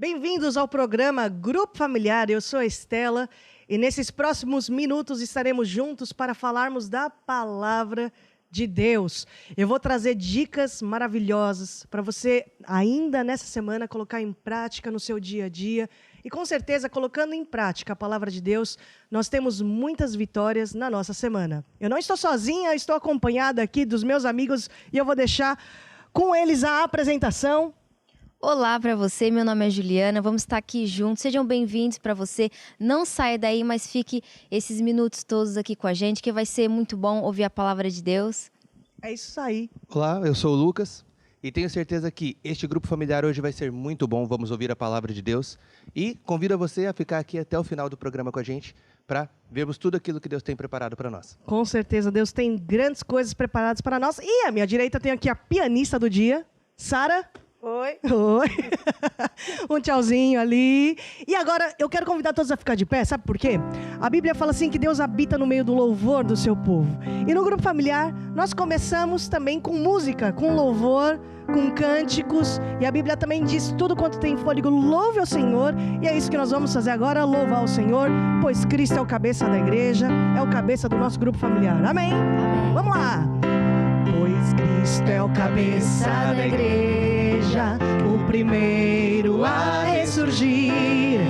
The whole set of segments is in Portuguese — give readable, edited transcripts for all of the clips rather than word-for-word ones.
Bem-vindos ao programa Grupo Familiar. Eu sou a Estela e nesses próximos minutos estaremos juntos para falarmos da Palavra de Deus. Eu vou trazer dicas maravilhosas para você ainda nessa semana colocar em prática no seu dia a dia. E com certeza, colocando em prática a Palavra de Deus, nós temos muitas vitórias na nossa semana. Eu não estou sozinha, estou acompanhada aqui dos meus amigos e eu vou deixar com eles a apresentação. Olá para você, meu nome é Juliana, vamos estar aqui juntos, sejam bem-vindos para você, não saia daí, mas fique esses minutos todos aqui com a gente, que vai ser muito bom ouvir a palavra de Deus. É isso aí. Olá, eu sou o Lucas e tenho certeza que este grupo familiar hoje vai ser muito bom, vamos ouvir a palavra de Deus e convido você a ficar aqui até o final do programa com a gente para vermos tudo aquilo que Deus tem preparado para nós. Com certeza, Deus tem grandes coisas preparadas para nós e à minha direita tem aqui a pianista do dia, Sara. Oi. Oi. Um tchauzinho ali. E agora eu quero convidar todos a ficar de pé, sabe por quê? A Bíblia fala assim que Deus habita no meio do louvor do seu povo. E no grupo familiar, nós começamos também com música, com louvor, com cânticos. E a Bíblia também diz tudo quanto tem fôlego, louve ao Senhor. E é isso que nós vamos fazer agora, louvar ao Senhor, pois Cristo é o cabeça da igreja, é o cabeça do nosso grupo familiar. Amém? Amém. Vamos lá. Pois Cristo é o cabeça da igreja, o primeiro a ressurgir.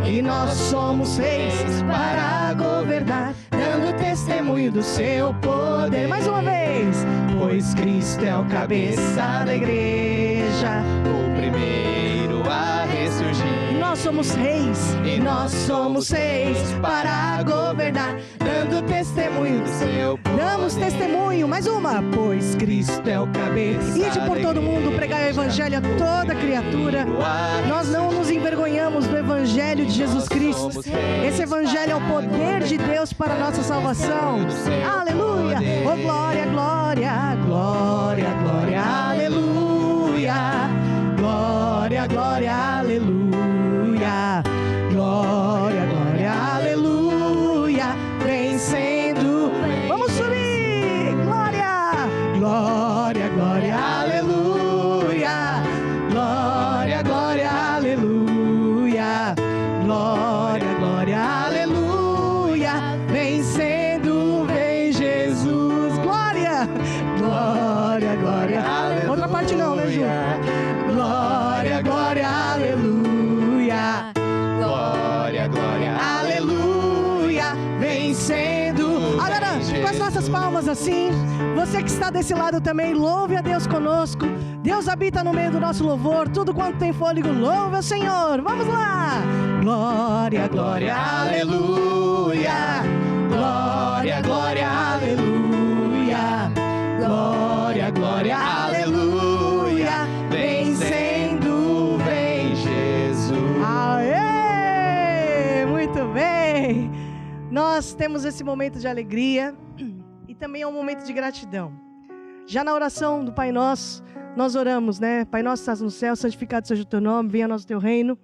E nós somos reis para governar, dando testemunho do seu poder. Mais uma vez. Pois Cristo é o cabeça da igreja, O primeiro a ressurgir. nós somos reis, e nós somos reis para governar, dando testemunho do seu poder. Damos testemunho, mais uma. Pois Cristo é o cabeça. Ide por todo mundo, pregar o evangelho a toda criatura. Nós não nos envergonhamos do evangelho de Jesus Cristo. Esse evangelho é o poder de Deus para a nossa salvação. Aleluia! Oh, glória, glória, glória, glória, aleluia! Glória, glória, aleluia! Glória, glória, aleluia! Vencendo. Vamos subir! Glória! Glória, glória, aleluia! Glória, glória, aleluia! Glória, glória, aleluia! Vencendo, vem Jesus! Glória! Glória, glória, aleluia! Outra parte não, né, Ju? Glória, glória, aleluia! Glória, glória, Aleluia, vencendo. Agora, com as nossas palmas assim, você que está desse lado também, louve a Deus conosco. Deus habita no meio do nosso louvor, tudo quanto tem fôlego, louve ao Senhor. Vamos lá. Glória, glória, aleluia. Glória, glória, aleluia. Glória, glória, aleluia. Vencendo, vem Jesus. Aê! Muito bem. Nós temos esse momento de alegria e também é um momento de gratidão. Já na oração do Pai Nosso, nós oramos, né? Pai Nosso que estás no céu, santificado seja o teu nome, venha a nós o teu reino.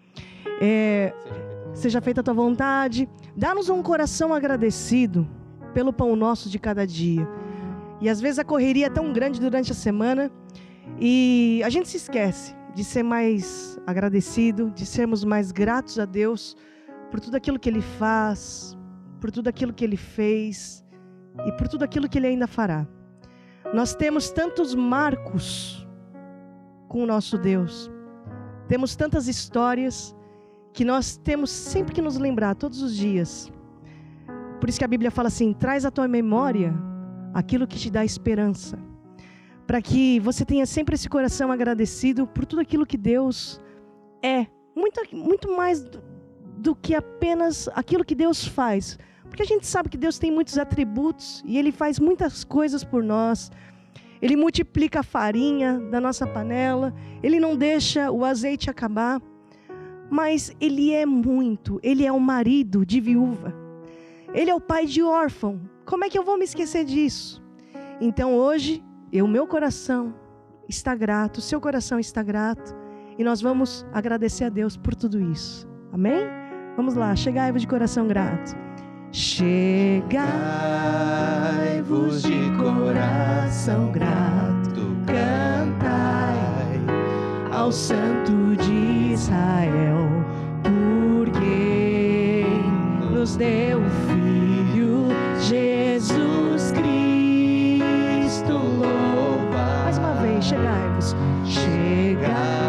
Seja feita a tua vontade. Dá-nos um coração agradecido pelo pão nosso de cada dia. E às vezes a correria é tão grande durante a semana e a gente se esquece de ser mais agradecido, de sermos mais gratos a Deus por tudo aquilo que Ele faz, por tudo aquilo que Ele fez e por tudo aquilo que Ele ainda fará. Nós temos tantos marcos com o nosso Deus, temos tantas histórias que nós temos sempre que nos lembrar todos os dias. Por isso que a Bíblia fala assim, traz à tua memória aquilo que te dá esperança, para que você tenha sempre esse coração agradecido por tudo aquilo que Deus é, muito mais do que apenas aquilo que Deus faz, porque a gente sabe que Deus tem muitos atributos e Ele faz muitas coisas por nós. Ele multiplica a farinha da nossa panela, Ele não deixa o azeite acabar, mas Ele é Ele é o marido de viúva, Ele é o pai de órfão. Como é que eu vou me esquecer disso? Então hoje, meu coração está grato, o seu coração está grato, e nós vamos agradecer a Deus por tudo isso. Amém? Vamos lá, chegai-vos de coração grato. Chegai-vos de coração grato, cantai ao Santo de Israel, porque nos deu o Filho Jesus Cristo. Louva. Mais uma vez, chegai-vos.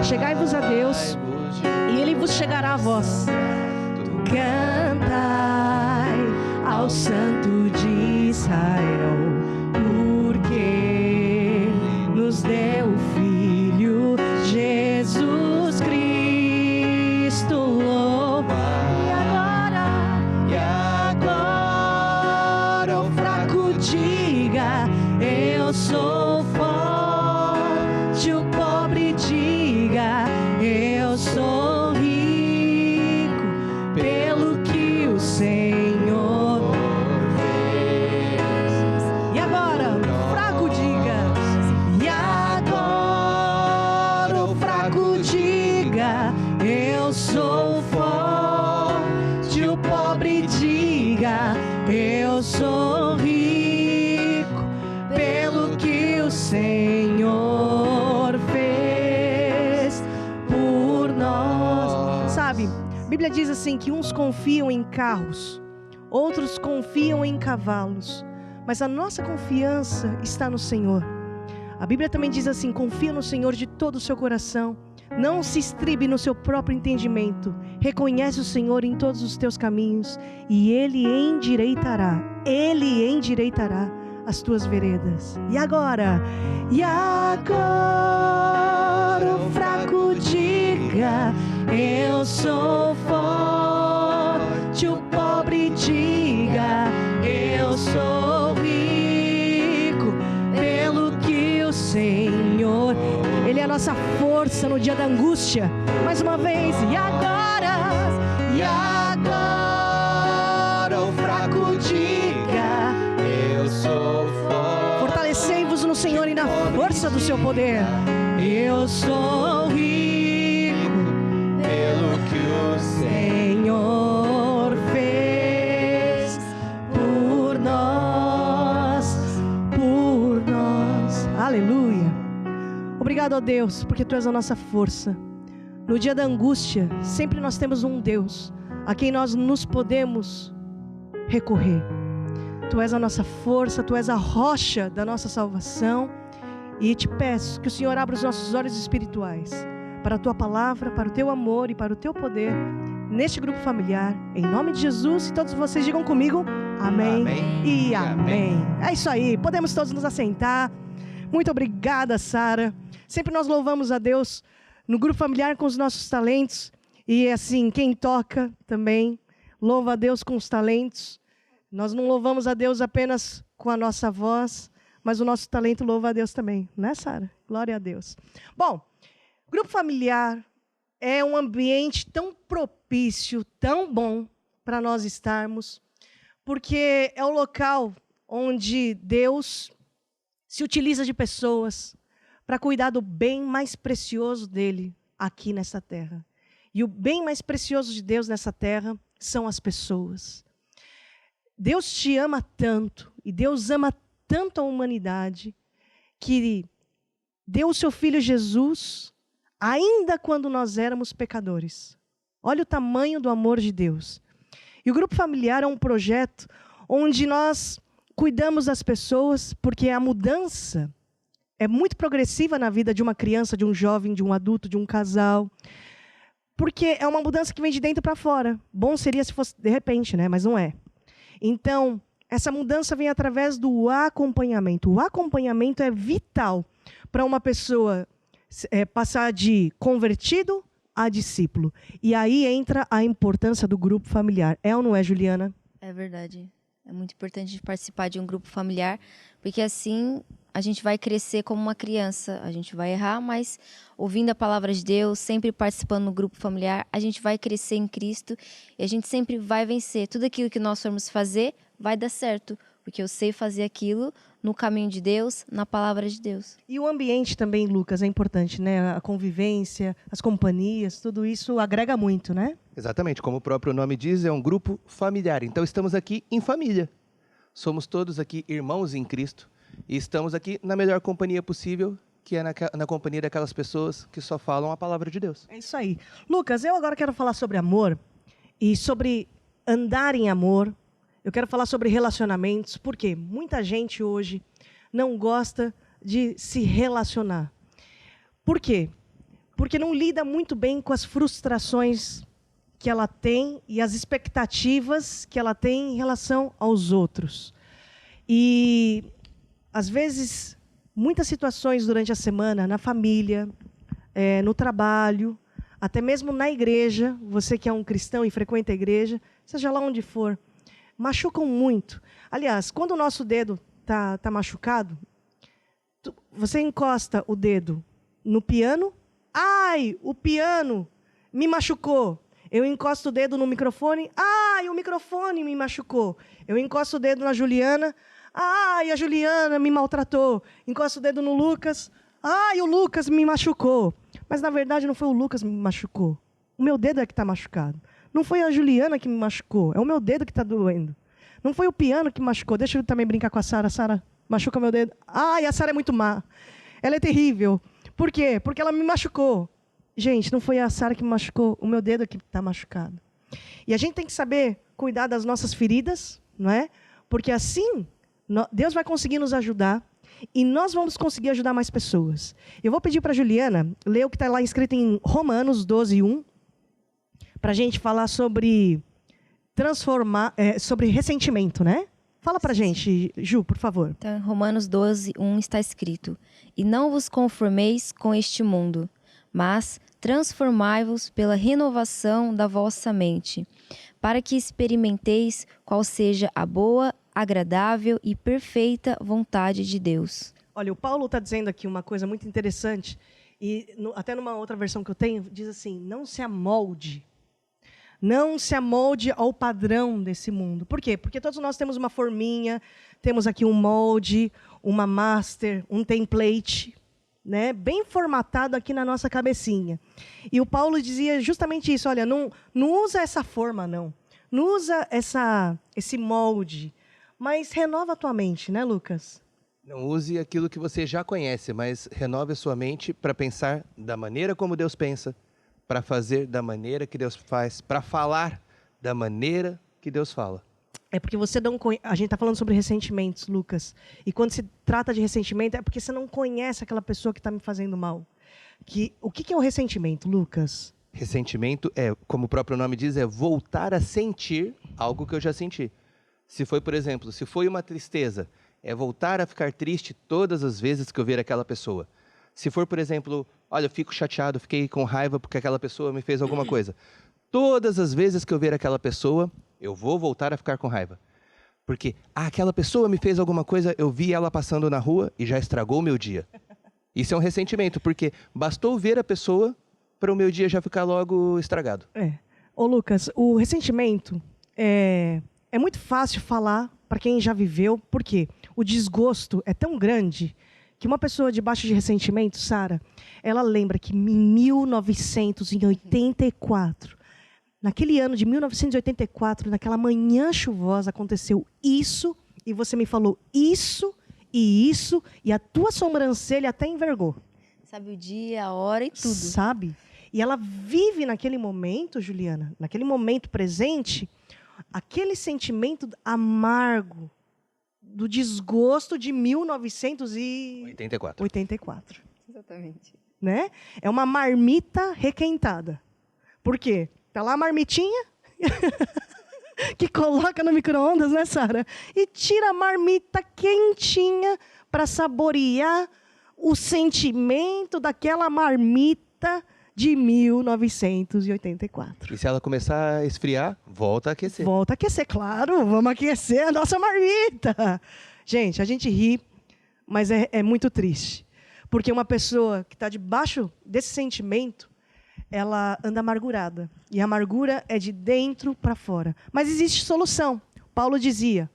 Chegai-vos a Deus, e Ele vos chegará a vós. Cantai ao Santo de Israel, porque nos deu o Filho Jesus Cristo. Louva. E agora o fraco diga: eu sou forte. O pobre diga: eu sou rico, pelo que o Senhor fez. E agora, o fraco diga. E agora o fraco diga: eu sou forte. O pobre diga: eu sou rico, pelo que o Senhor fez por nós. Sabe, a Bíblia diz assim que uns confiam em carros, outros confiam em cavalos, mas a nossa confiança está no Senhor. A Bíblia também diz assim: confia no Senhor de todo o seu coração, não se estribe no seu próprio entendimento, reconhece o Senhor em todos os teus caminhos e Ele endireitará as tuas veredas. E agora o fraco diga: eu sou forte. O pobre diga: eu sou rico, pelo que o Senhor, Ele é a nossa força no dia da angústia. Mais uma vez, e agora o fraco diga: eu sou forte. Fortalecei-vos no Senhor e na força do seu poder. Eu sou rico, pelo que o Senhor fez por nós. Aleluia. Obrigado, ó Deus, porque Tu és a nossa força. No dia da angústia, sempre nós temos um Deus a quem nós nos podemos recorrer. Tu és a nossa força, Tu és a rocha da nossa salvação. E te peço que o Senhor abra os nossos olhos espirituais para a Tua palavra, para o Teu amor e para o Teu poder neste grupo familiar, em nome de Jesus. E todos vocês digam comigo: amém, e amém. É isso aí, podemos todos nos assentar. Muito obrigada, Sara. Sempre nós louvamos a Deus no grupo familiar com os nossos talentos. E assim, quem toca também louva a Deus com os talentos. Nós não louvamos a Deus apenas com a nossa voz, mas o nosso talento louva a Deus também, né, Sara? Glória a Deus. Bom, grupo familiar é um ambiente tão propício, tão bom para nós estarmos, porque é o local onde Deus se utiliza de pessoas para cuidar do bem mais precioso dele aqui nessa terra. E o bem mais precioso de Deus nessa terra são as pessoas. Deus te ama tanto, e Deus ama tanto a humanidade, que deu o seu Filho Jesus, ainda quando nós éramos pecadores. Olha o tamanho do amor de Deus. E o grupo familiar é um projeto onde nós cuidamos das pessoas, porque a mudança é muito progressiva na vida de uma criança, de um jovem, de um adulto, de um casal. Porque é uma mudança que vem de dentro para fora. Bom seria se fosse de repente, né? Mas não é. Então, essa mudança vem através do acompanhamento. O acompanhamento é vital para uma pessoa passar de convertido a discípulo. E aí entra a importância do grupo familiar. É ou não é, Juliana? É verdade. É muito importante participar de um grupo familiar, porque assim a gente vai crescer como uma criança. A gente vai errar, mas ouvindo a palavra de Deus, sempre participando no grupo familiar, a gente vai crescer em Cristo e a gente sempre vai vencer. Tudo aquilo que nós formos fazer vai dar certo, porque eu sei fazer aquilo no caminho de Deus, na palavra de Deus. E o ambiente também, Lucas, é importante, né? A convivência, as companhias, tudo isso agrega muito, né? Exatamente, como o próprio nome diz, é um grupo familiar. Então estamos aqui em família. Somos todos aqui irmãos em Cristo e estamos aqui na melhor companhia possível, que é na companhia daquelas pessoas que só falam a palavra de Deus. É isso aí. Lucas, eu agora quero falar sobre amor e sobre andar em amor. Eu quero falar sobre relacionamentos, porque muita gente hoje não gosta de se relacionar. Por quê? Porque não lida muito bem com as frustrações que ela tem e as expectativas que ela tem em relação aos outros. E, às vezes, muitas situações durante a semana, na família, no trabalho, até mesmo na igreja, você que é um cristão e frequenta a igreja, seja lá onde for, machucam muito. Aliás, quando o nosso dedo tá machucado, você encosta o dedo no piano, ai, o piano me machucou. Eu encosto o dedo no microfone, ai, o microfone me machucou. Eu encosto o dedo na Juliana, ai, a Juliana me maltratou. Encosto o dedo no Lucas, ai, o Lucas me machucou. Mas, na verdade, não foi o Lucas que me machucou. O meu dedo é que está machucado. Não foi a Juliana que me machucou, é o meu dedo que está doendo. Não foi o piano que me machucou. Deixa eu também brincar com a Sara. Sara, machuca meu dedo. Ai, a Sara é muito má. Ela é terrível. Por quê? Porque ela me machucou. Gente, não foi a Sara que me machucou, o meu dedo é que está machucado. E a gente tem que saber cuidar das nossas feridas, não é? Porque assim, Deus vai conseguir nos ajudar e nós vamos conseguir ajudar mais pessoas. Eu vou pedir para a Juliana ler o que está lá escrito em Romanos 12:1, para a gente falar sobre sobre ressentimento, né? Fala para a gente, Ju, por favor. Então, em Romanos 12:1 está escrito: E não vos conformeis com este mundo, mas transformai-vos pela renovação da vossa mente, para que experimenteis qual seja a boa, agradável e perfeita vontade de Deus. Olha, o Paulo está dizendo aqui uma coisa muito interessante, e até numa outra versão que eu tenho, diz assim, não se amolde ao padrão desse mundo. Por quê? Porque todos nós temos uma forminha, temos aqui um molde, uma master, um template, né, bem formatado aqui na nossa cabecinha. E o Paulo dizia justamente isso, olha, não usa essa forma, não usa esse molde, mas renova a tua mente, né, Lucas? Não use aquilo que você já conhece, mas renove a sua mente para pensar da maneira como Deus pensa, para fazer da maneira que Deus faz, para falar da maneira que Deus fala. É porque você não conhece. A gente está falando sobre ressentimentos, Lucas. E quando se trata de ressentimento, é porque você não conhece aquela pessoa que está me fazendo mal. O que é o ressentimento, Lucas? Ressentimento é, como o próprio nome diz, é voltar a sentir algo que eu já senti. Se foi, por exemplo, se foi uma tristeza, é voltar a ficar triste todas as vezes que eu ver aquela pessoa. Se for, por exemplo, olha, eu fico chateado, fiquei com raiva porque aquela pessoa me fez alguma coisa. Todas as vezes que eu ver aquela pessoa, eu vou voltar a ficar com raiva. Porque aquela pessoa me fez alguma coisa, eu vi ela passando na rua e já estragou o meu dia. Isso é um ressentimento, porque bastou ver a pessoa para o meu dia já ficar logo estragado. Ô, Lucas, o ressentimento é muito fácil falar para quem já viveu, porque o desgosto é tão grande que uma pessoa debaixo de ressentimento, Sara, ela lembra que em 1984, naquele ano de 1984, naquela manhã chuvosa, aconteceu isso, e você me falou isso, e a tua sobrancelha até envergou. Sabe o dia, a hora e tudo. Sabe? E ela vive naquele momento, Juliana, naquele momento presente, aquele sentimento amargo, do desgosto de 1984. Exatamente. Né? É uma marmita requentada. Por quê? Tá lá a marmitinha que coloca no micro-ondas, né, Sara? E tira a marmita quentinha para saborear o sentimento daquela marmita de 1984. E se ela começar a esfriar, volta a aquecer. Volta a aquecer, claro. Vamos aquecer a nossa marmita. Gente, a gente ri, mas é muito triste. Porque uma pessoa que está debaixo desse sentimento, ela anda amargurada. E a amargura é de dentro para fora. Mas existe solução. Paulo dizia,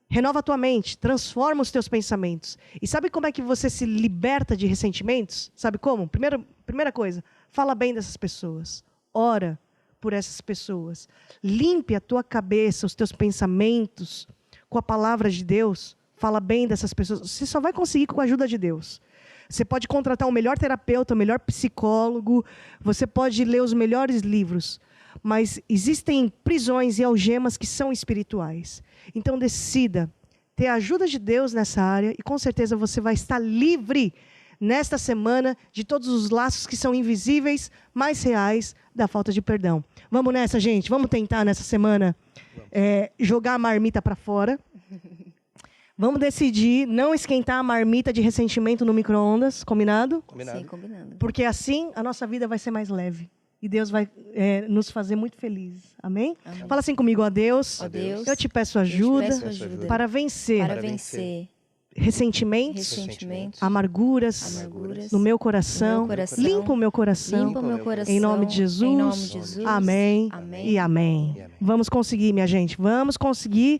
renova a tua mente, transforma os teus pensamentos. E sabe como é que você se liberta de ressentimentos? Sabe como? Primeira coisa, fala bem dessas pessoas. Ora por essas pessoas. Limpe a tua cabeça, os teus pensamentos com a palavra de Deus. Fala bem dessas pessoas. Você só vai conseguir com a ajuda de Deus. Você pode contratar o melhor terapeuta, o melhor psicólogo, você pode ler os melhores livros, mas existem prisões e algemas que são espirituais. Então decida ter a ajuda de Deus nessa área e com certeza você vai estar livre nesta semana de todos os laços que são invisíveis, mais reais, da falta de perdão. Vamos nessa, gente? Vamos tentar nessa semana jogar a marmita para fora. Vamos decidir não esquentar a marmita de ressentimento no micro-ondas, combinado? Combinado. Sim, combinando. Porque assim a nossa vida vai ser mais leve. E Deus vai nos fazer muito felizes. Amém? Amém. Fala assim comigo, ó Deus, Ó Deus, eu te peço eu ajuda, te peço ajuda para vencer para vencer ressentimentos, ressentimentos, amarguras amarguras no meu coração. no meu coração. Limpa o meu coração. Limpa o meu coração. Em nome de Jesus. Em nome de Jesus. Amém. Amém. E amém. E amém. Vamos conseguir, minha gente. Vamos conseguir,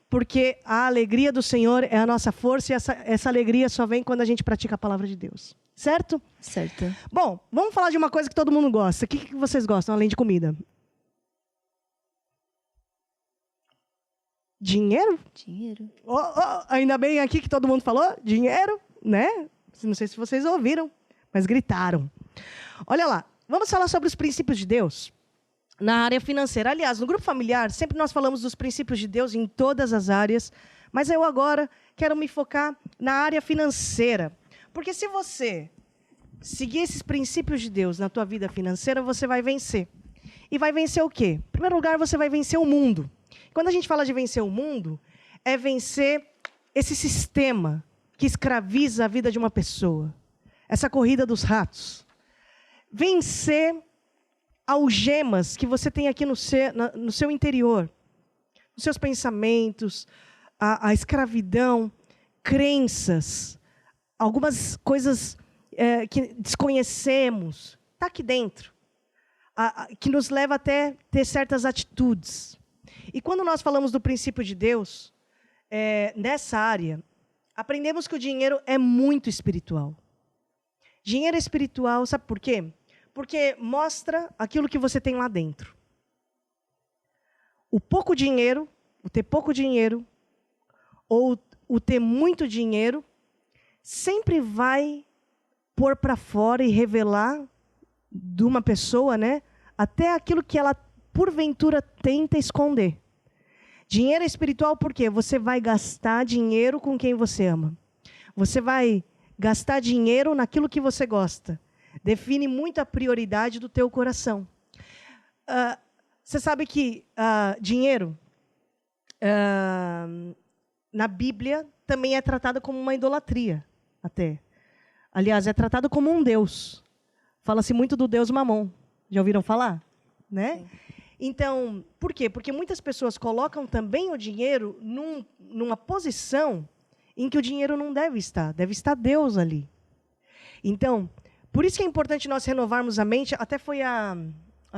porque a alegria do Senhor é a nossa força e essa alegria só vem quando a gente pratica a palavra de Deus. Certo? Certo. Bom, vamos falar de uma coisa que todo mundo gosta. O que vocês gostam, além de comida? Dinheiro? Dinheiro. Ainda bem aqui que todo mundo falou dinheiro, né? Não sei se vocês ouviram, mas gritaram. Olha lá, vamos falar sobre os princípios de Deus na área financeira. Aliás, no grupo familiar, sempre nós falamos dos princípios de Deus em todas as áreas, mas eu agora quero me focar na área financeira. Porque se você seguir esses princípios de Deus na tua vida financeira, você vai vencer. E vai vencer o quê? Em primeiro lugar, você vai vencer o mundo. Quando a gente fala de vencer o mundo, é vencer esse sistema que escraviza a vida de uma pessoa. Essa corrida dos ratos. Vencer algemas que você tem aqui no seu interior. Os seus pensamentos, a escravidão, crenças, algumas coisas que desconhecemos. Está aqui dentro. Que nos leva até ter certas atitudes. E quando nós falamos do princípio de Deus, nessa área, aprendemos que o dinheiro é muito espiritual. Dinheiro é espiritual, sabe por quê? Porque mostra aquilo que você tem lá dentro. O pouco dinheiro, o ter pouco dinheiro, ou o ter muito dinheiro, sempre vai pôr para fora e revelar de uma pessoa, né, até aquilo que ela, porventura, tenta esconder. Dinheiro é espiritual porque você vai gastar dinheiro com quem você ama. Você vai gastar dinheiro naquilo que você gosta. Define muito a prioridade do teu coração. Você sabe que dinheiro, na Bíblia, também é tratado como uma idolatria, até. Aliás, é tratado como um deus. Fala-se muito do deus Mamon. Já ouviram falar? Né? Sim. Então, por quê? Porque muitas pessoas colocam também o dinheiro numa posição em que o dinheiro não deve estar Deus ali. Então, por isso que é importante nós renovarmos a mente, até foi a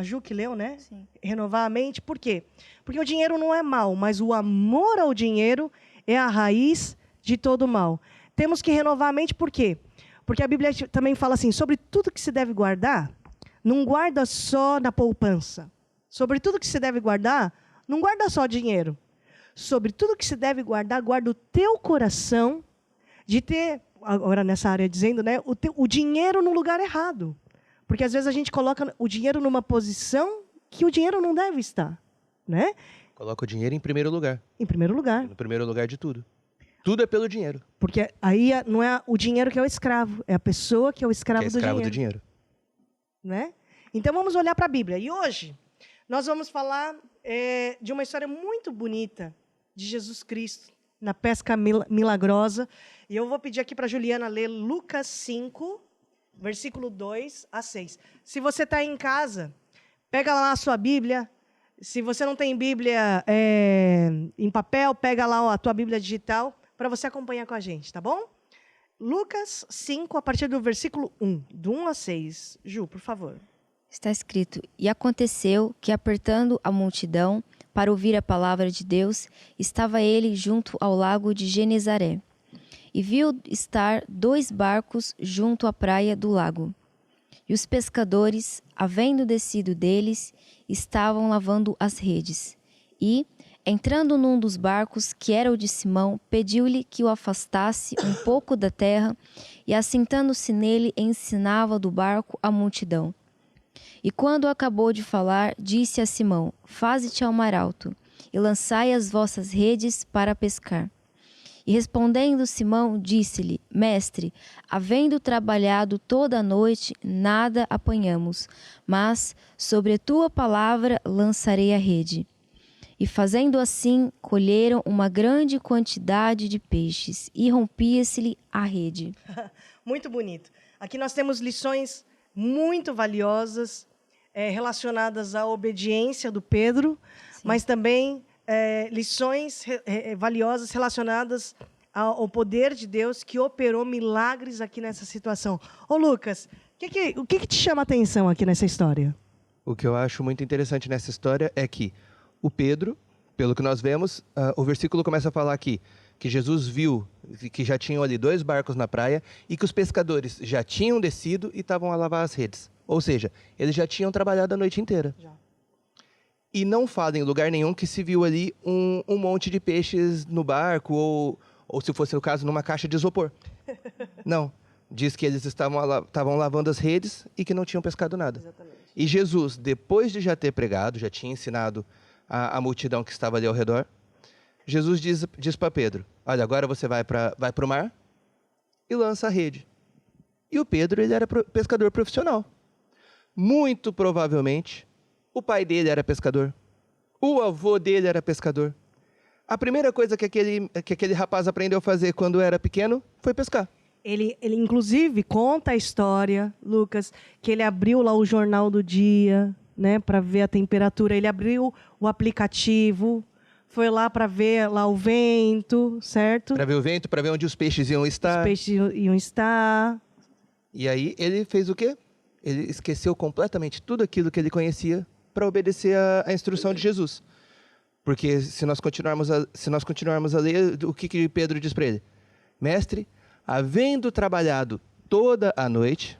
Ju que leu, né? Sim. Renovar a mente, por quê? Porque o dinheiro não é mal, mas o amor ao dinheiro é a raiz de todo mal. Temos que renovar a mente, por quê? Porque a Bíblia também fala assim, sobre tudo que se deve guardar, não guarda só na poupança. Sobre tudo que se deve guardar, não guarda só dinheiro. Sobre tudo que se deve guardar, guarda o teu coração de ter, agora nessa área dizendo, né, o dinheiro no lugar errado. Porque às vezes a gente coloca o dinheiro numa posição que o dinheiro não deve estar. Né? Coloca o dinheiro em primeiro lugar. Em primeiro lugar. No primeiro lugar de tudo. Tudo é pelo dinheiro. Porque aí não é o dinheiro que é o escravo, é a pessoa que é o escravo, Que é escravo do dinheiro. Né? Então vamos olhar para a Bíblia. E hoje nós vamos falar de uma história muito bonita de Jesus Cristo na pesca milagrosa. E eu vou pedir aqui para a Juliana ler Lucas 5, versículo 2 a 6. Se você está em casa, pega lá a sua Bíblia. Se você não tem Bíblia em papel, pega lá a tua Bíblia digital para você acompanhar com a gente, tá bom? Lucas 5, a partir do versículo 1, do 1 a 6. Ju, por favor. Está escrito: E aconteceu que, apertando a multidão para ouvir a palavra de Deus, estava ele junto ao lago de Genezaré. E viu estar 2 barcos junto à praia do lago. E os pescadores, havendo descido deles, estavam lavando as redes. E, Entrando num dos barcos, que era o de Simão, pediu-lhe que o afastasse um pouco da terra, e assentando-se nele, ensinava do barco a multidão. E quando acabou de falar, disse a Simão: Faze-te ao mar alto, e lançai as vossas redes para pescar. E respondendo Simão, disse-lhe: Mestre, havendo trabalhado toda a noite, nada apanhamos, mas sobre a tua palavra lançarei a rede. E fazendo assim, colheram uma grande quantidade de peixes, e rompia-se-lhe a rede. Muito bonito. Aqui nós temos lições muito valiosas relacionadas à obediência do Pedro, mas também lições valiosas relacionadas ao poder de Deus que operou milagres aqui nessa situação. Ô Lucas, o que te chama a atenção aqui nessa história? O que eu acho muito interessante nessa história é que o Pedro, pelo que nós vemos, o versículo começa a falar aqui que Jesus viu que já tinham ali 2 barcos na praia e que os pescadores já tinham descido e estavam a lavar as redes. Ou seja, eles já tinham trabalhado a noite inteira. Já. E não fala em lugar nenhum que se viu ali um monte de peixes no barco ou se fosse o caso, numa caixa de isopor. Não. Diz que eles estavam lavando as redes e que não tinham pescado nada. Exatamente. E Jesus, depois de já ter pregado, já tinha ensinado a multidão que estava ali ao redor, Jesus diz para Pedro: olha, agora você vai para o mar e lança a rede. E o Pedro, ele era pescador profissional. Muito provavelmente, o pai dele era pescador. O avô dele era pescador. A primeira coisa que aquele rapaz aprendeu a fazer quando era pequeno foi pescar. Ele inclusive, conta a história, Lucas, que ele abriu lá o jornal do dia, né, para ver a temperatura. Ele abriu o aplicativo, foi lá para ver lá o vento, certo? Para ver o vento, para ver onde os peixes iam estar. Os peixes iam estar. E aí ele fez o quê? Ele esqueceu completamente tudo aquilo que ele conhecia para obedecer a instrução de Jesus. Porque se nós continuarmos a ler, o que Pedro diz para ele? Mestre, havendo trabalhado toda a noite,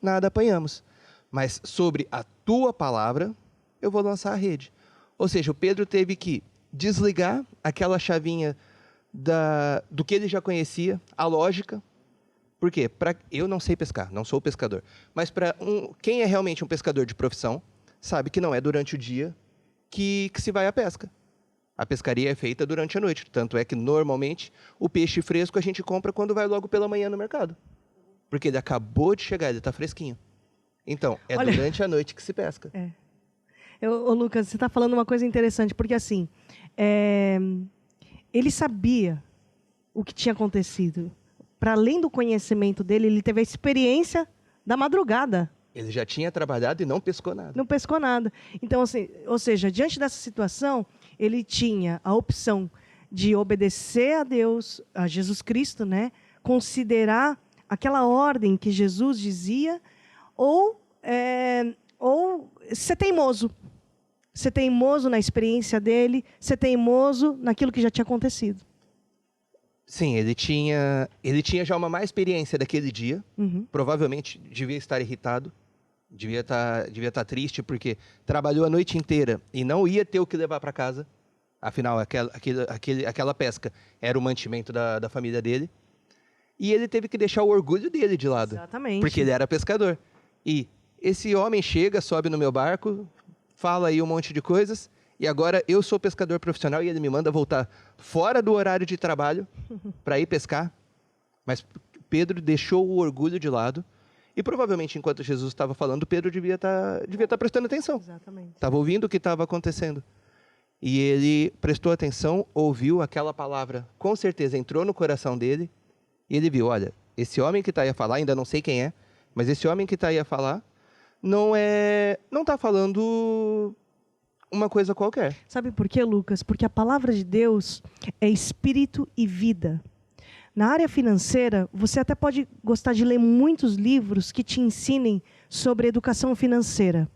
nada apanhamos. Mas sobre a tua palavra, eu vou lançar a rede. Ou seja, o Pedro teve que desligar aquela chavinha do que ele já conhecia, a lógica. Por quê? Eu não sei pescar, não sou pescador. Mas quem é realmente um pescador de profissão, sabe que não é durante o dia que se vai à pesca. A pescaria é feita durante a noite. Tanto é que, normalmente, o peixe fresco a gente compra quando vai logo pela manhã no mercado. Porque ele acabou de chegar, ele está fresquinho. Então, durante a noite que se pesca. Ô Lucas, você está falando uma coisa interessante, porque assim, ele sabia o que tinha acontecido. Para além do conhecimento dele, ele teve a experiência da madrugada. Ele já tinha trabalhado e não pescou nada. Não pescou nada. Então, assim, ou seja, diante dessa situação, ele tinha a opção de obedecer a Deus, a Jesus Cristo, né? Considerar aquela ordem que Jesus dizia, ou ser teimoso. Ser teimoso na experiência dele, ser teimoso naquilo que já tinha acontecido. Sim, ele tinha já uma má experiência daquele dia. Uhum. Provavelmente devia estar irritado, devia estar triste, porque trabalhou a noite inteira e não ia ter o que levar para casa. Afinal, aquela pesca era o mantimento da família dele. E ele teve que deixar o orgulho dele de lado. Exatamente. Porque ele era pescador. E esse homem chega, sobe no meu barco, fala aí um monte de coisas, e agora eu sou pescador profissional e ele me manda voltar fora do horário de trabalho para ir pescar. Mas Pedro deixou o orgulho de lado e provavelmente enquanto Jesus estava falando, Pedro devia estar prestando atenção. Exatamente. Estava ouvindo o que estava acontecendo. E ele prestou atenção, ouviu aquela palavra, com certeza entrou no coração dele e ele viu, olha, esse homem que está aí a falar, ainda não sei quem é, mas esse homem que está aí a falar não está falando uma coisa qualquer. Sabe por quê, Lucas? Porque a palavra de Deus é espírito e vida. Na área financeira, você até pode gostar de ler muitos livros que te ensinem sobre educação financeira.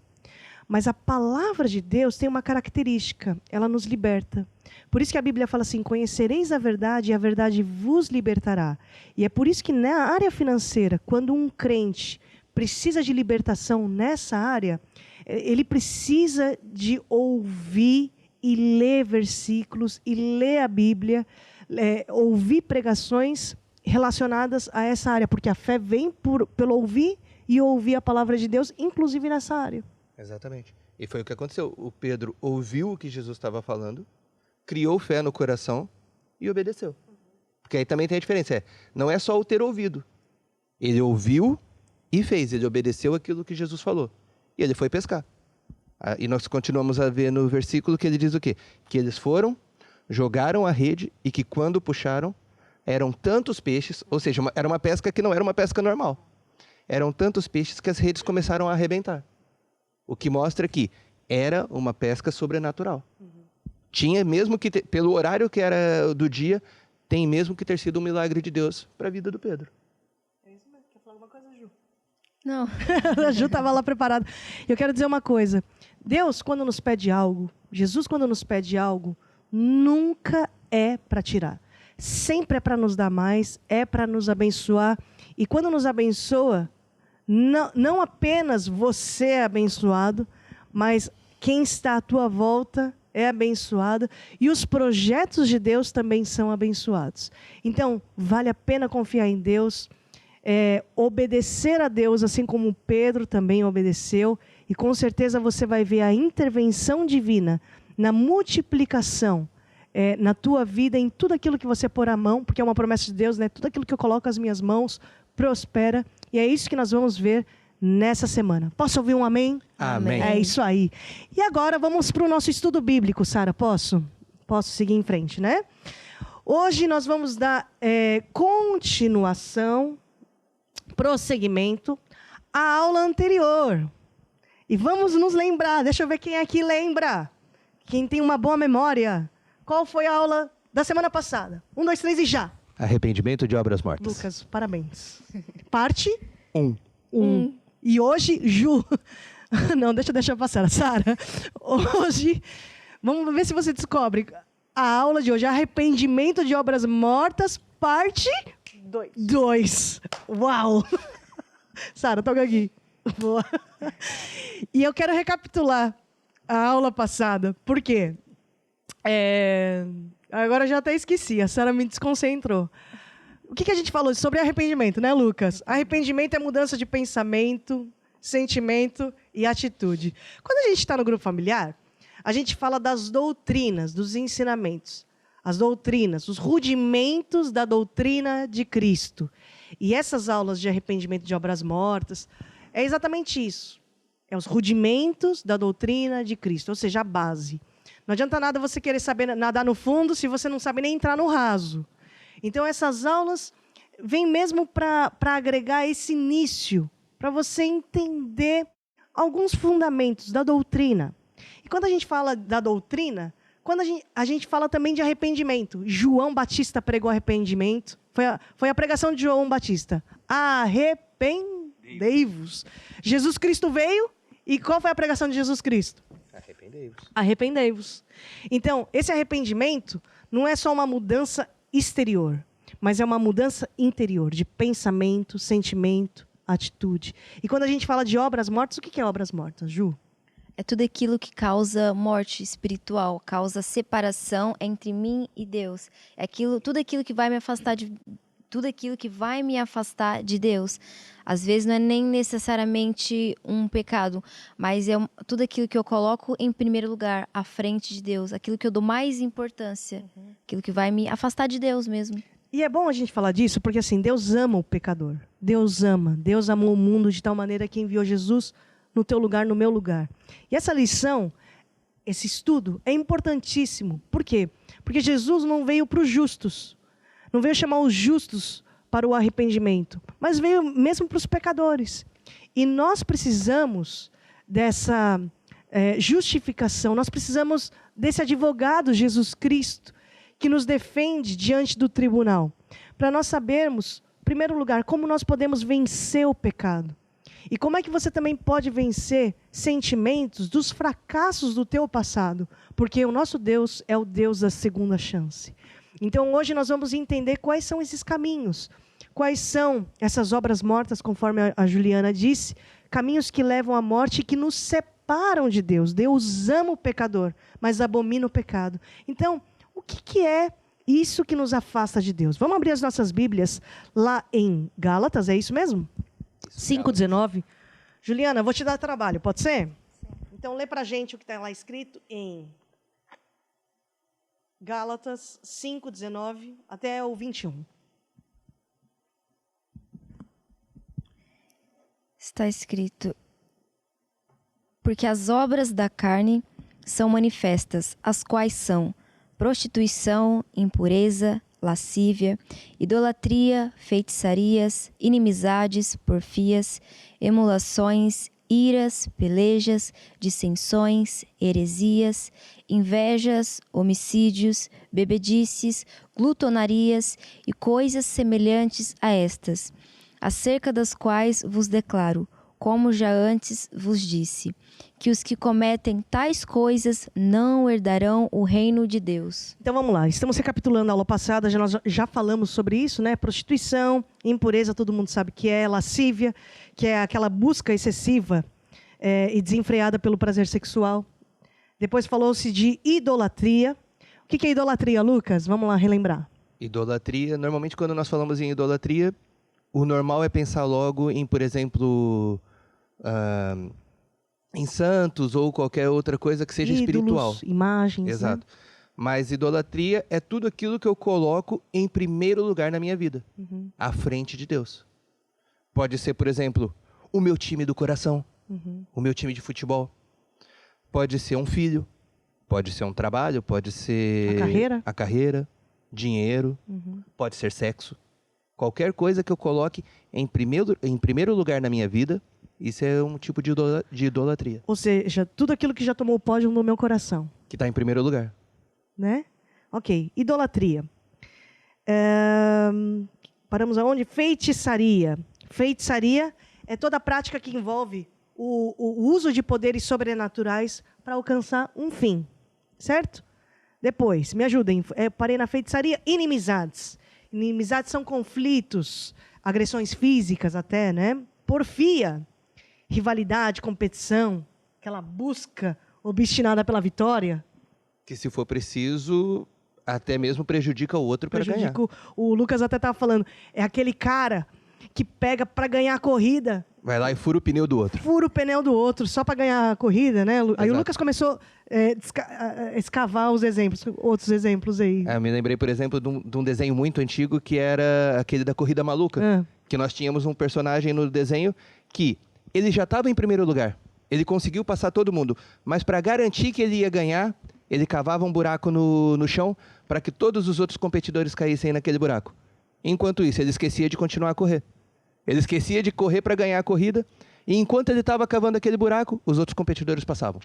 Mas a palavra de Deus tem uma característica, ela nos liberta. Por isso que a Bíblia fala assim, conhecereis a verdade e a verdade vos libertará. E é por isso que na área financeira, quando um crente precisa de libertação nessa área, ele precisa de ouvir e ler versículos, e ler a Bíblia, ouvir pregações relacionadas a essa área, porque a fé vem pelo ouvir e ouvir a palavra de Deus, inclusive nessa área. Exatamente. E foi o que aconteceu. O Pedro ouviu o que Jesus estava falando, criou fé no coração e obedeceu. Porque aí também tem a diferença. Não é só o ter ouvido. Ele ouviu e fez. Ele obedeceu aquilo que Jesus falou. E ele foi pescar. E nós continuamos a ver no versículo que ele diz o quê? Que eles foram, jogaram a rede e que quando puxaram, eram tantos peixes, ou seja, era uma pesca que não era uma pesca normal. Eram tantos peixes que as redes começaram a arrebentar. O que mostra que era uma pesca sobrenatural. Tinha mesmo que, pelo horário que era do dia, tem mesmo que ter sido um milagre de Deus para a vida do Pedro. É isso mesmo. Quer falar alguma coisa, Ju? Não. A Ju estava lá preparada. Eu quero dizer uma coisa. Deus, quando nos pede algo, Jesus, quando nos pede algo, nunca é para tirar. Sempre é para nos dar mais, é para nos abençoar. E quando nos abençoa, não apenas você é abençoado, mas quem está à tua volta é abençoado. E os projetos de Deus também são abençoados. Então, vale a pena confiar em Deus, obedecer a Deus, assim como Pedro também obedeceu. E com certeza você vai ver a intervenção divina na multiplicação na tua vida, em tudo aquilo que você pôr a mão, porque é uma promessa de Deus, né? Tudo aquilo que eu coloco as minhas mãos prospera. E é isso que nós vamos ver nessa semana. Posso ouvir um amém? Amém. É isso aí. E agora vamos para o nosso estudo bíblico, Sara. Posso seguir em frente, né? Hoje nós vamos dar continuação, prosseguimento à aula anterior. E vamos nos lembrar. Deixa eu ver quem aqui lembra. Quem tem uma boa memória. Qual foi a aula da semana passada? 1, 2, 3 e já. Arrependimento de obras mortas. Lucas, parabéns. Parte 1. E hoje, Ju... Não, deixa eu passar, Sara. Hoje, vamos ver se você descobre. A aula de hoje é arrependimento de obras mortas, parte 2. Uau! Sara, toca aqui. Boa. E eu quero recapitular a aula passada. Por quê? Agora eu já até esqueci, a Sara me desconcentrou. O que a gente falou sobre arrependimento, né, Lucas? Arrependimento é mudança de pensamento, sentimento e atitude. Quando a gente está no grupo familiar, a gente fala das doutrinas, dos ensinamentos. As doutrinas, os rudimentos da doutrina de Cristo. E essas aulas de arrependimento de obras mortas, é exatamente isso. É os rudimentos da doutrina de Cristo, ou seja, a base. Não adianta nada você querer saber nadar no fundo se você não sabe nem entrar no raso. Então, essas aulas vêm mesmo para agregar esse início, para você entender alguns fundamentos da doutrina. E quando a gente fala da doutrina, quando a gente fala também de arrependimento. João Batista pregou arrependimento. Foi a pregação de João Batista. Arrependei-vos. Jesus Cristo veio, e qual foi a pregação de Jesus Cristo? Arrependei-vos. Então, esse arrependimento não é só uma mudança exterior, mas é uma mudança interior, de pensamento, sentimento, atitude. E quando a gente fala de obras mortas, o que é obras mortas, Ju? É tudo aquilo que causa morte espiritual, causa separação entre mim e Deus. Tudo aquilo que vai me afastar de Deus. Às vezes não é nem necessariamente um pecado, mas é tudo aquilo que eu coloco em primeiro lugar, à frente de Deus, aquilo que eu dou mais importância, aquilo que vai me afastar de Deus mesmo. E é bom a gente falar disso, porque assim, Deus ama o pecador. Deus amou o mundo de tal maneira que enviou Jesus no teu lugar, no meu lugar. E essa lição, esse estudo, é importantíssimo. Por quê? Porque Jesus não veio para os justos, não veio chamar os justos para o arrependimento, mas veio mesmo para os pecadores. E nós precisamos dessa justificação, nós precisamos desse advogado, Jesus Cristo, que nos defende diante do tribunal, para nós sabermos, em primeiro lugar, como nós podemos vencer o pecado. E como é que você também pode vencer sentimentos dos fracassos do teu passado, porque o nosso Deus é o Deus da segunda chance. Então, hoje nós vamos entender quais são esses caminhos, quais são essas obras mortas, conforme a Juliana disse, caminhos que levam à morte e que nos separam separam de Deus. Deus ama o pecador, mas abomina o pecado. Então, o que é isso que nos afasta de Deus? Vamos abrir as nossas Bíblias lá em Gálatas, é isso mesmo? 5:19. Juliana, vou te dar trabalho, pode ser? Então, lê pra gente o que está lá escrito em Gálatas 5:19 até o 21. Está escrito: porque as obras da carne são manifestas, as quais são prostituição, impureza, lascívia, idolatria, feitiçarias, inimizades, porfias, emulações, iras, pelejas, dissensões, heresias, invejas, homicídios, bebedices, glutonarias e coisas semelhantes a estas, acerca das quais vos declaro, como já antes vos disse, que os que cometem tais coisas não herdarão o reino de Deus. Então vamos lá, estamos recapitulando a aula passada, nós já falamos sobre isso, né? Prostituição, impureza, todo mundo sabe que é, lascívia, que é aquela busca excessiva e desenfreada pelo prazer sexual. Depois falou-se de idolatria. O que é idolatria, Lucas? Vamos lá relembrar. Idolatria, normalmente quando nós falamos em idolatria, o normal é pensar logo em, por exemplo, em santos ou qualquer outra coisa que seja Ídolos, espiritual. Imagens. Exato. Né? Mas idolatria é tudo aquilo que eu coloco em primeiro lugar na minha vida, à frente de Deus. Pode ser, por exemplo, o meu time do coração, o meu time de futebol. Pode ser um filho, pode ser um trabalho, pode ser a carreira, dinheiro, pode ser sexo. Qualquer coisa que eu coloque em primeiro lugar na minha vida, isso é um tipo de idolatria. Ou seja, tudo aquilo que já tomou o pódio no meu coração. Que está em primeiro lugar. Né? Ok, idolatria. Paramos aonde? Feitiçaria. Feitiçaria é toda a prática que envolve o uso de poderes sobrenaturais para alcançar um fim. Certo? Depois, me ajudem. Parei na feitiçaria. Inimizades. Inimizades são conflitos, agressões físicas até, né? Porfia, rivalidade, competição, aquela busca obstinada pela vitória. Que se for preciso, até mesmo prejudica o outro para ganhar. O Lucas até estava falando, é aquele cara que pega para ganhar a corrida. Vai lá e fura o pneu do outro. Fura o pneu do outro só para ganhar a corrida, né? Exato. Aí o Lucas começou a escavar os exemplos, outros exemplos aí. Eu me lembrei, por exemplo, de um desenho muito antigo que era aquele da Corrida Maluca. Que nós tínhamos um personagem no desenho que ele já estava em primeiro lugar. Ele conseguiu passar todo mundo. Mas para garantir que ele ia ganhar, ele cavava um buraco no chão para que todos os outros competidores caíssem naquele buraco. Enquanto isso, ele esquecia de continuar a correr. Ele esquecia de correr para ganhar a corrida, e enquanto ele estava cavando aquele buraco, os outros competidores passavam.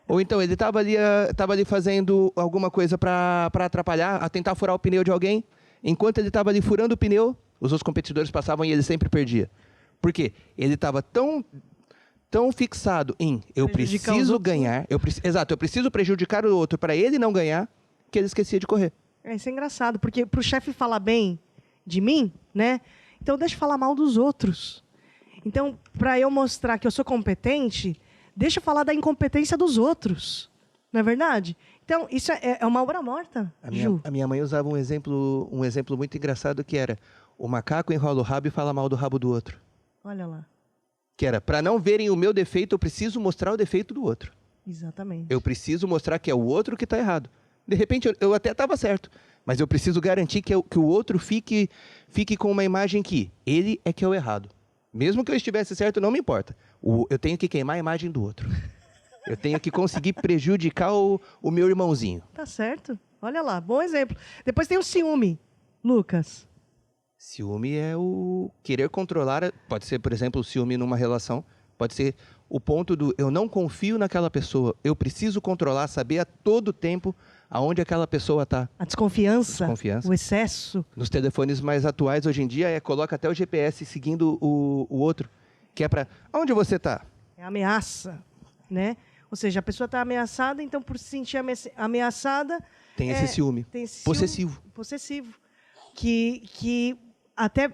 Ou então, ele estava ali fazendo alguma coisa para atrapalhar, a tentar furar o pneu de alguém. Enquanto ele estava ali furando o pneu, os outros competidores passavam e ele sempre perdia. Por quê? Ele estava tão fixado em eu preciso ganhar, eu preciso prejudicar o outro para ele não ganhar, que ele esquecia de correr. Isso é engraçado, porque para o chefe falar bem de mim, né? Então deixa eu falar mal dos outros. Então, para eu mostrar que eu sou competente, deixa eu falar da incompetência dos outros. Não é verdade? Então, isso é uma obra morta, Ju. A minha mãe usava um exemplo muito engraçado que era: o macaco enrola o rabo e fala mal do rabo do outro. Olha lá. Que era, para não verem o meu defeito, eu preciso mostrar o defeito do outro. Exatamente. Eu preciso mostrar que é o outro que está errado. De repente, eu até estava certo, mas eu preciso garantir que o outro fique com uma imagem que ele é que é o errado. Mesmo que eu estivesse certo, não me importa. Eu tenho que queimar a imagem do outro. Eu tenho que conseguir prejudicar o meu irmãozinho. Tá certo. Olha lá, bom exemplo. Depois tem o ciúme, Lucas. Ciúme é o querer controlar. Pode ser, por exemplo, o ciúme numa relação. Pode ser o ponto do eu não confio naquela pessoa. Eu preciso controlar, saber a todo tempo aonde aquela pessoa está. A desconfiança, o excesso. Nos telefones mais atuais, hoje em dia, coloca até o GPS seguindo o outro. Que é para, onde você está? É ameaça, né? Ou seja, a pessoa está ameaçada, então por se sentir ameaçada... Tem esse ciúme. Possessivo. Possessivo. Que até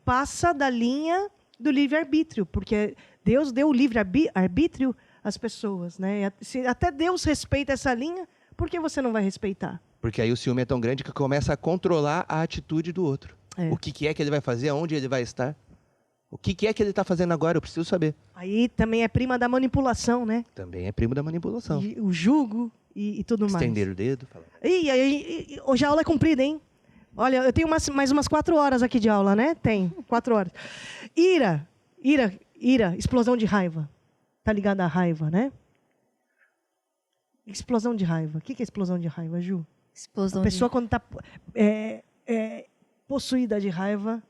passa da linha do livre-arbítrio, porque Deus deu o livre-arbítrio as pessoas, né? Se até Deus respeita essa linha, por que você não vai respeitar? Porque aí o ciúme é tão grande que começa a controlar a atitude do outro. É. O que é que ele vai fazer, aonde ele vai estar. O que é que ele está fazendo agora, eu preciso saber. Aí também é prima da manipulação, né? Também é primo da manipulação. E o jugo e tudo mais. Estender o dedo. Falar. Hoje a aula é comprida, hein? Olha, eu tenho mais umas 4 horas aqui de aula, né? Tem, 4 horas. Ira, explosão de raiva. Tá ligado à raiva, né? Explosão de raiva. O que é explosão de raiva, Ju? Explosão A pessoa quando está possuída de raiva...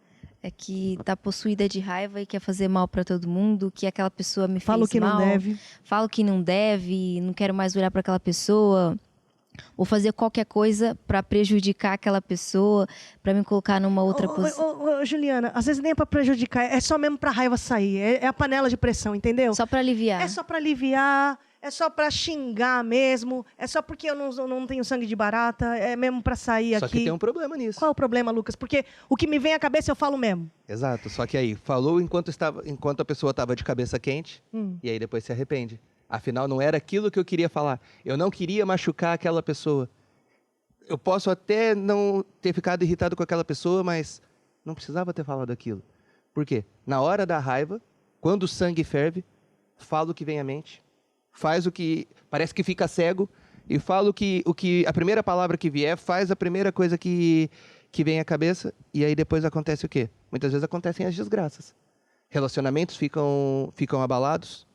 é que tá possuída de raiva e quer fazer mal para todo mundo, que aquela pessoa me fez mal. Fala o que não deve. Falo que não deve, não quero mais olhar para aquela pessoa. Ou fazer qualquer coisa para prejudicar aquela pessoa, para me colocar numa outra posição. Juliana, às vezes nem é para prejudicar, é só mesmo para a raiva sair. É a panela de pressão, entendeu? Só para aliviar. É só para aliviar, é só para xingar mesmo, é só porque eu não tenho sangue de barata, é mesmo para sair Só aqui. que tem um problema nisso. Qual é o problema, Lucas? Porque o que me vem à cabeça eu falo mesmo. Exato, só que aí, falou enquanto a pessoa estava de cabeça quente, e aí depois se arrepende. Afinal, não era aquilo que eu queria falar. Eu não queria machucar aquela pessoa. Eu posso até não ter ficado irritado com aquela pessoa, mas não precisava ter falado aquilo. Por quê? Na hora da raiva, quando o sangue ferve, fala o que vem à mente, faz o que... Parece que fica cego, e fala a primeira palavra que vier, faz a primeira coisa que vem à cabeça, e aí depois acontece o quê? Muitas vezes acontecem as desgraças. Relacionamentos ficam abalados,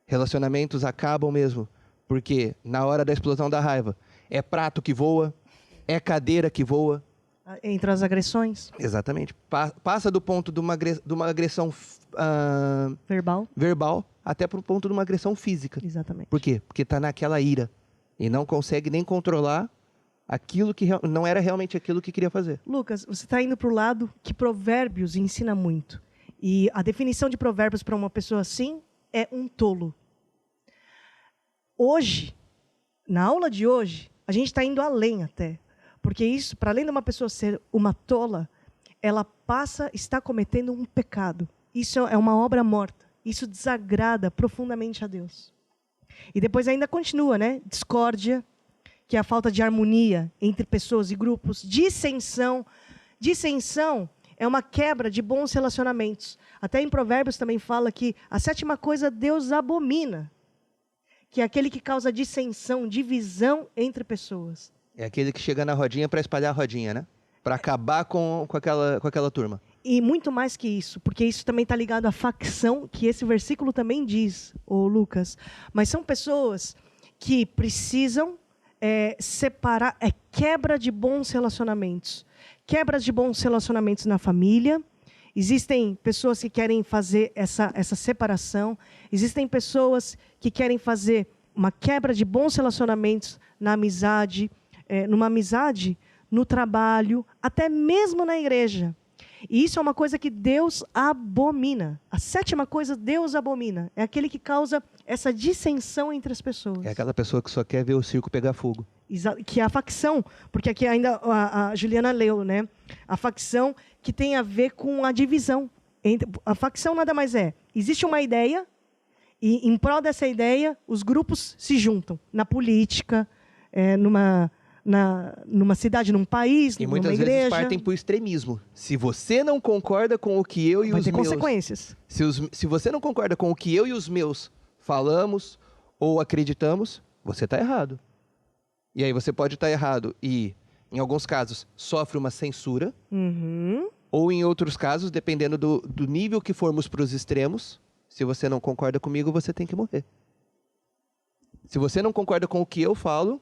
relacionamentos acabam mesmo, porque na hora da explosão da raiva, é prato que voa, é cadeira que voa. Entre as agressões. Exatamente. Passa do ponto de uma agressão verbal até para o ponto de uma agressão física. Exatamente. Por quê? Porque está naquela ira e não consegue nem controlar aquilo que não era realmente aquilo que queria fazer. Lucas, você está indo para o lado que Provérbios ensina muito. E a definição de Provérbios para uma pessoa assim é um tolo. Hoje, na aula de hoje, a gente está indo além até. Porque isso, para além de uma pessoa ser uma tola, ela está cometendo um pecado. Isso é uma obra morta. Isso desagrada profundamente a Deus. E depois ainda continua, né? Discórdia, que é a falta de harmonia entre pessoas e grupos. Dissensão. Dissensão é uma quebra de bons relacionamentos. Até em Provérbios também fala que a 7ª coisa Deus abomina, que é aquele que causa dissensão, divisão entre pessoas. É aquele que chega na rodinha para espalhar a rodinha, né? Para acabar com aquela turma. E muito mais que isso, porque isso também está ligado à facção, que esse versículo também diz, ô Lucas. Mas são pessoas que precisam separar, quebra de bons relacionamentos. Quebras de bons relacionamentos na família. Existem pessoas que querem fazer essa separação. Existem pessoas que querem fazer uma quebra de bons relacionamentos na amizade, numa amizade, no trabalho, até mesmo na igreja. E isso é uma coisa que Deus abomina. A 7ª coisa Deus abomina. É aquele que causa essa dissensão entre as pessoas. É aquela pessoa que só quer ver o circo pegar fogo. Que é a facção, porque aqui ainda a Juliana leu, né? A facção que tem a ver com a divisão. A facção nada mais existe uma ideia, e em prol dessa ideia, os grupos se juntam. Na política, numa cidade, num país, numa igreja. E muitas vezes partem para o extremismo. Se você não concorda com o que eu e os meus... Vai ter consequências. Se você não concorda com o que eu e os meus falamos ou acreditamos, você está errado. E aí você pode estar errado e, em alguns casos, sofre uma censura. Uhum. Ou em outros casos, dependendo do nível que formos para os extremos, se você não concorda comigo, você tem que morrer. Se você não concorda com o que eu falo,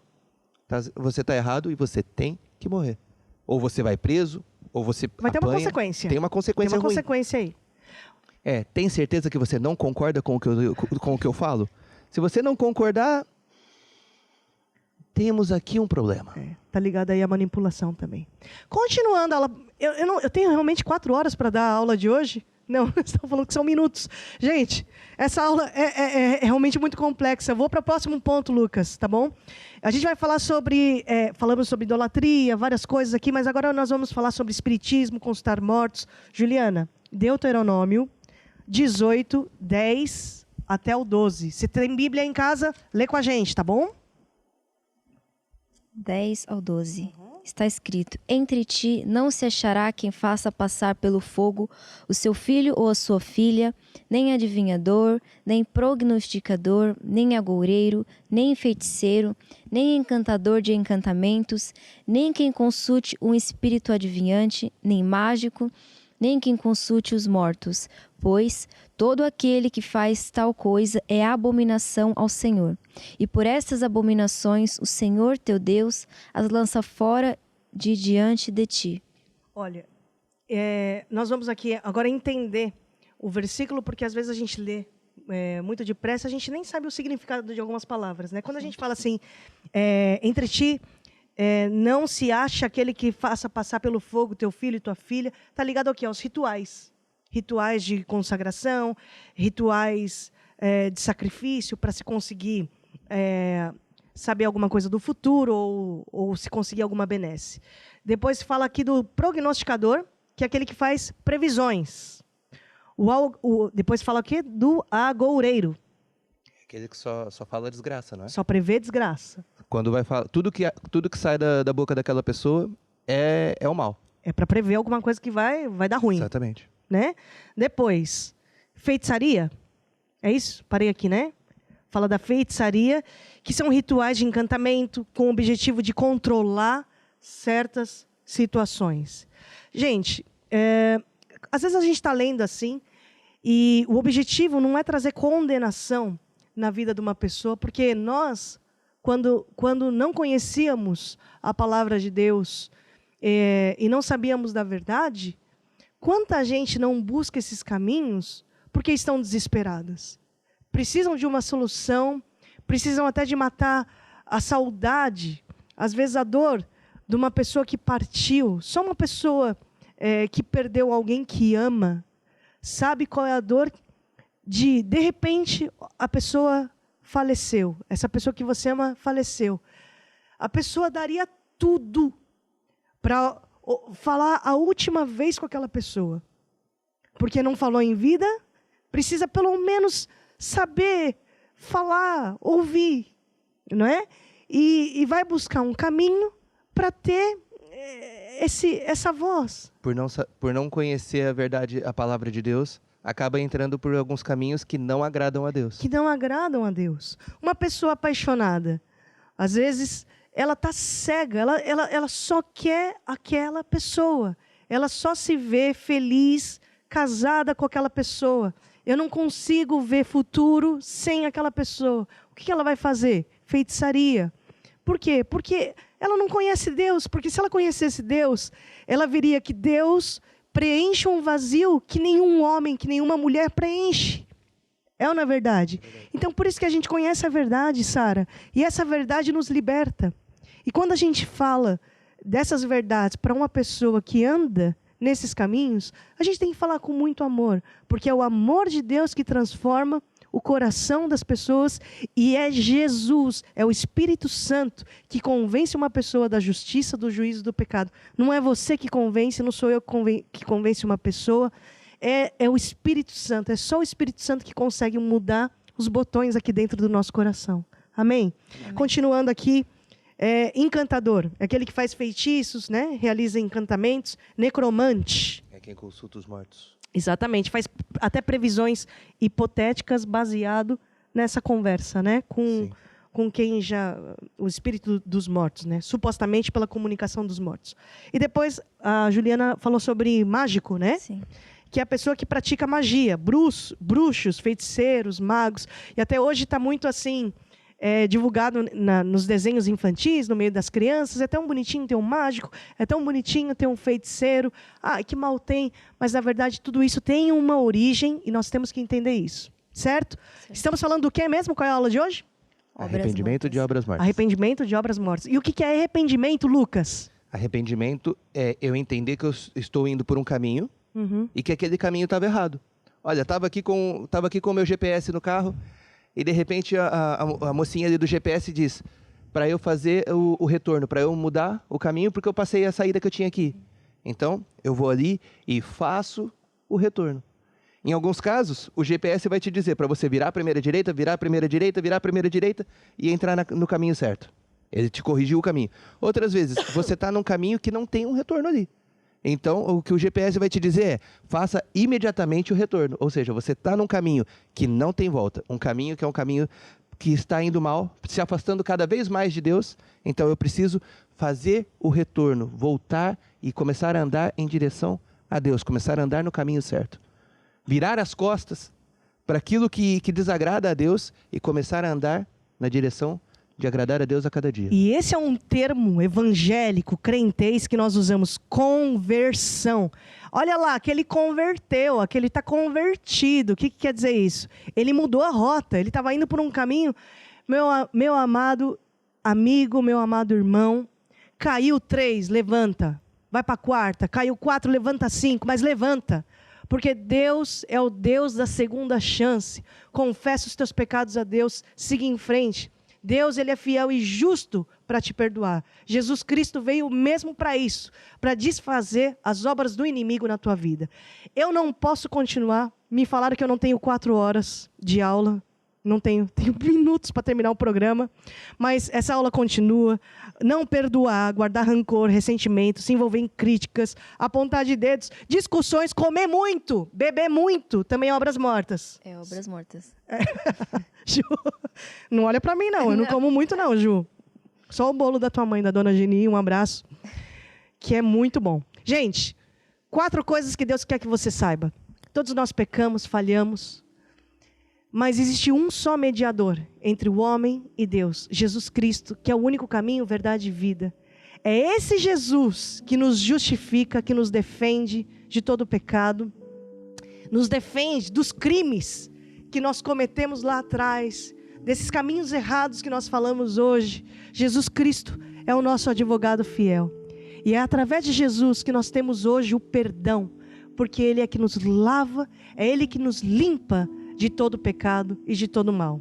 você está errado e você tem que morrer. Ou você vai preso, ou você vai ter uma consequência. Tem uma consequência ruim. Tem uma consequência aí. Tem certeza que você não concorda com o que eu falo? Se você não concordar, temos aqui um problema. Tá ligado aí à manipulação também. Continuando, eu tenho realmente 4 horas para dar a aula de hoje? Não, estão falando que são minutos. Gente, essa aula é realmente muito complexa. Eu vou para o próximo ponto, Lucas, tá bom? A gente vai falar falamos sobre idolatria, várias coisas aqui, mas agora nós vamos falar sobre espiritismo, consultar mortos. Juliana, Deuteronômio 18, 10 até o 12. Se tem Bíblia em casa, lê com a gente, tá bom? 10 ao 12. Está escrito: entre ti não se achará quem faça passar pelo fogo o seu filho ou a sua filha, nem adivinhador, nem prognosticador, nem agoureiro, nem feiticeiro, nem encantador de encantamentos, nem quem consulte um espírito adivinhante, nem mágico, nem quem consulte os mortos, pois todo aquele que faz tal coisa é abominação ao Senhor. E por estas abominações o Senhor teu Deus as lança fora de diante de ti. Olha, nós vamos aqui agora entender o versículo, porque às vezes a gente lê muito depressa, a gente nem sabe o significado de algumas palavras, né? Quando a gente fala assim, entre ti não se acha aquele que faça passar pelo fogo teu filho e tua filha, está ligado ao quê? Aos rituais. Rituais de consagração, rituais de sacrifício para se conseguir saber alguma coisa do futuro ou se conseguir alguma benesse. Depois fala aqui do prognosticador, que é aquele que faz previsões. Depois fala aqui do agoureiro. Aquele que só fala desgraça, não é? Só prevê desgraça. Quando vai falar, tudo que sai da boca daquela pessoa é o mal. É para prever alguma coisa que vai dar ruim. Exatamente. Né? Depois, feitiçaria. É isso? Parei aqui, né? Fala da feitiçaria, que são rituais de encantamento com o objetivo de controlar certas situações. Gente, às vezes a gente está lendo assim, e o objetivo não é trazer condenação na vida de uma pessoa, porque nós, quando não conhecíamos a palavra de Deus e não sabíamos da verdade, quanta gente não busca esses caminhos porque estão desesperadas? Precisam de uma solução, precisam até de matar a saudade, às vezes a dor de uma pessoa que partiu. Só uma pessoa que perdeu alguém que ama sabe qual é a dor de repente, a pessoa faleceu. Essa pessoa que você ama faleceu. A pessoa daria tudo para falar a última vez com aquela pessoa. Porque não falou em vida, precisa pelo menos saber falar, ouvir, não é? E vai buscar um caminho para ter essa voz. Por não conhecer a verdade, a palavra de Deus, acaba entrando por alguns caminhos que não agradam a Deus. Que não agradam a Deus. Uma pessoa apaixonada, às vezes, ela está cega, ela só quer aquela pessoa. Ela só se vê feliz, casada com aquela pessoa. Eu não consigo ver futuro sem aquela pessoa. O que ela vai fazer? Feitiçaria. Por quê? Porque ela não conhece Deus. Porque se ela conhecesse Deus, ela veria que Deus preenche um vazio que nenhum homem, que nenhuma mulher preenche. É ou não é verdade? Então, por isso que a gente conhece a verdade, Sara. E essa verdade nos liberta. E quando a gente fala dessas verdades para uma pessoa que anda nesses caminhos, a gente tem que falar com muito amor. Porque é o amor de Deus que transforma o coração das pessoas, e é Jesus, é o Espírito Santo que convence uma pessoa da justiça, do juízo e do pecado. Não é você que convence, não sou eu que convence uma pessoa, é o Espírito Santo, é só o Espírito Santo que consegue mudar os botões aqui dentro do nosso coração. Amém? Amém. Continuando aqui, encantador, é aquele que faz feitiços, né? Realiza encantamentos, necromante. É quem consulta os mortos. Exatamente, faz até previsões hipotéticas baseado nessa conversa, né? Com quem já... O espírito dos mortos, né? Supostamente pela comunicação dos mortos. E depois a Juliana falou sobre mágico, né? Sim. Que é a pessoa que pratica magia, bruxos, feiticeiros, magos. E até hoje está muito assim... divulgado nos desenhos infantis, no meio das crianças. É tão bonitinho ter um mágico, é tão bonitinho ter um feiticeiro. Ah, que mal tem. Mas, na verdade, tudo isso tem uma origem e nós temos que entender isso. Certo? Estamos falando do que mesmo? Qual é a aula de hoje? Arrependimento de obras mortas. Arrependimento de obras mortas. E o que é arrependimento, Lucas? Arrependimento é eu entender que eu estou indo por um caminho e que aquele caminho estava errado. Olha, estava aqui com o meu GPS no carro. E, de repente, a mocinha ali do GPS diz para eu fazer o retorno, para eu mudar o caminho, porque eu passei a saída que eu tinha aqui. Então, eu vou ali e faço o retorno. Em alguns casos, o GPS vai te dizer para você virar a primeira direita, virar a primeira direita, virar a primeira direita e entrar no caminho certo. Ele te corrigiu o caminho. Outras vezes, você está num caminho que não tem um retorno ali. Então, o que o GPS vai te dizer é, faça imediatamente o retorno. Ou seja, você está num caminho que não tem volta. Um caminho que é um caminho que está indo mal, se afastando cada vez mais de Deus. Então, eu preciso fazer o retorno, voltar e começar a andar em direção a Deus. Começar a andar no caminho certo. Virar as costas para aquilo que desagrada a Deus e começar a andar na direção de agradar a Deus a cada dia. E esse é um termo evangélico, crentez, que nós usamos, conversão. Olha lá, que ele converteu, que ele está convertido. O que quer dizer isso? Ele mudou a rota, ele estava indo por um caminho. Meu amado amigo, meu amado irmão, caiu 3, levanta. Vai para a 4, caiu 4, levanta 5, mas levanta. Porque Deus é o Deus da segunda chance. Confessa os teus pecados a Deus, siga em frente. Deus, ele é fiel e justo para te perdoar. Jesus Cristo veio mesmo para isso, para desfazer as obras do inimigo na tua vida. Eu não posso continuar. Me falaram que eu não tenho 4 horas de aula. Não tenho minutos para terminar o programa. Mas essa aula continua. Não perdoar, guardar rancor, ressentimento, se envolver em críticas, apontar de dedos, discussões, comer muito, beber muito. Também obras mortas. É, obras mortas. Ju, não olha pra mim, não. Eu não como muito, não, Ju. Só o bolo da tua mãe, da dona Geni, um abraço. Que é muito bom. Gente, 4 coisas que Deus quer que você saiba. Todos nós pecamos, falhamos. Mas existe um só mediador entre o homem e Deus. Jesus Cristo, que é o único caminho, verdade e vida. É esse Jesus que nos justifica, que nos defende de todo pecado. Nos defende dos crimes que nós cometemos lá atrás, desses caminhos errados que nós falamos hoje. Jesus Cristo é o nosso advogado fiel. E é através de Jesus que nós temos hoje o perdão, porque Ele é que nos lava, é Ele que nos limpa de todo pecado e de todo mal.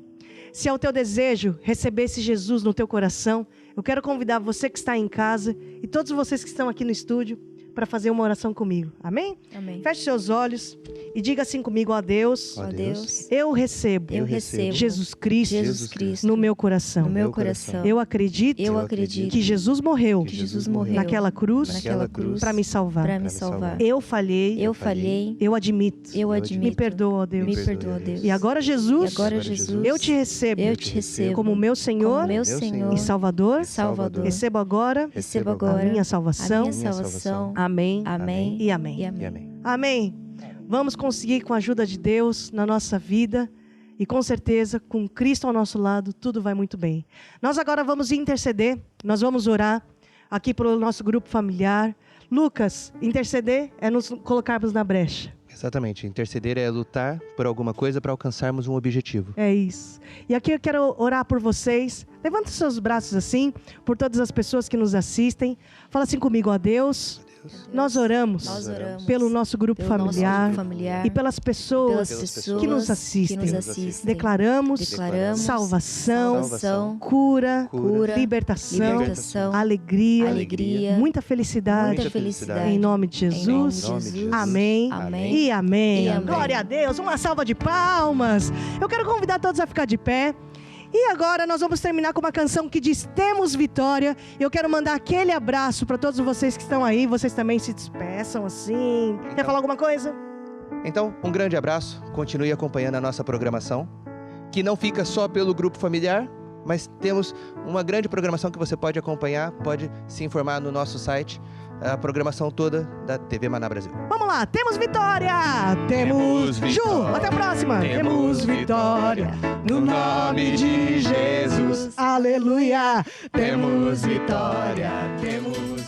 Se é o teu desejo receber esse Jesus no teu coração, eu quero convidar você que está em casa e todos vocês que estão aqui no estúdio para fazer uma oração comigo. Amém? Amém. Feche seus olhos e diga assim comigo: ó Deus, Ó Deus, eu recebo Jesus Cristo no meu coração. no meu coração. Eu acredito que Jesus morreu naquela cruz para me salvar. para me salvar. Eu falhei, eu admito. Me perdoa, ó Deus. Me perdoa, Deus. E agora, Jesus, eu te recebo, como meu Senhor, e Salvador. Recebo agora a minha salvação. Amém. Amém. E amém. E amém. Amém. Vamos conseguir, com a ajuda de Deus, na nossa vida. E com certeza, com Cristo ao nosso lado, tudo vai muito bem. Nós agora vamos interceder. Nós vamos orar aqui pelo nosso grupo familiar. Lucas, interceder é nos colocarmos na brecha. Exatamente. Interceder é lutar por alguma coisa para alcançarmos um objetivo. É isso. E aqui eu quero orar por vocês. Levanta os seus braços assim, por todas as pessoas que nos assistem. Fala assim comigo: ó Deus, nós oramos pelo nosso grupo familiar e pelas pessoas que nos assistem. Declaramos salvação, cura, libertação, alegria, muita felicidade. Em nome de Jesus. Amém. E amém. Glória a Deus. Uma salva de palmas. Eu quero convidar todos a ficar de pé. E agora nós vamos terminar com uma canção que diz: temos vitória. Eu quero mandar aquele abraço para todos vocês que estão aí. Vocês também se despeçam assim. Quer falar alguma coisa? Então, um grande abraço. Continue acompanhando a nossa programação, que não fica só pelo grupo familiar, mas temos uma grande programação que você pode acompanhar, pode se informar no nosso site, a programação toda da TV Maná Brasil. Vamos lá, temos vitória! Temos Ju, até a próxima! Temos vitória no nome de Jesus. Aleluia! Temos vitória, temos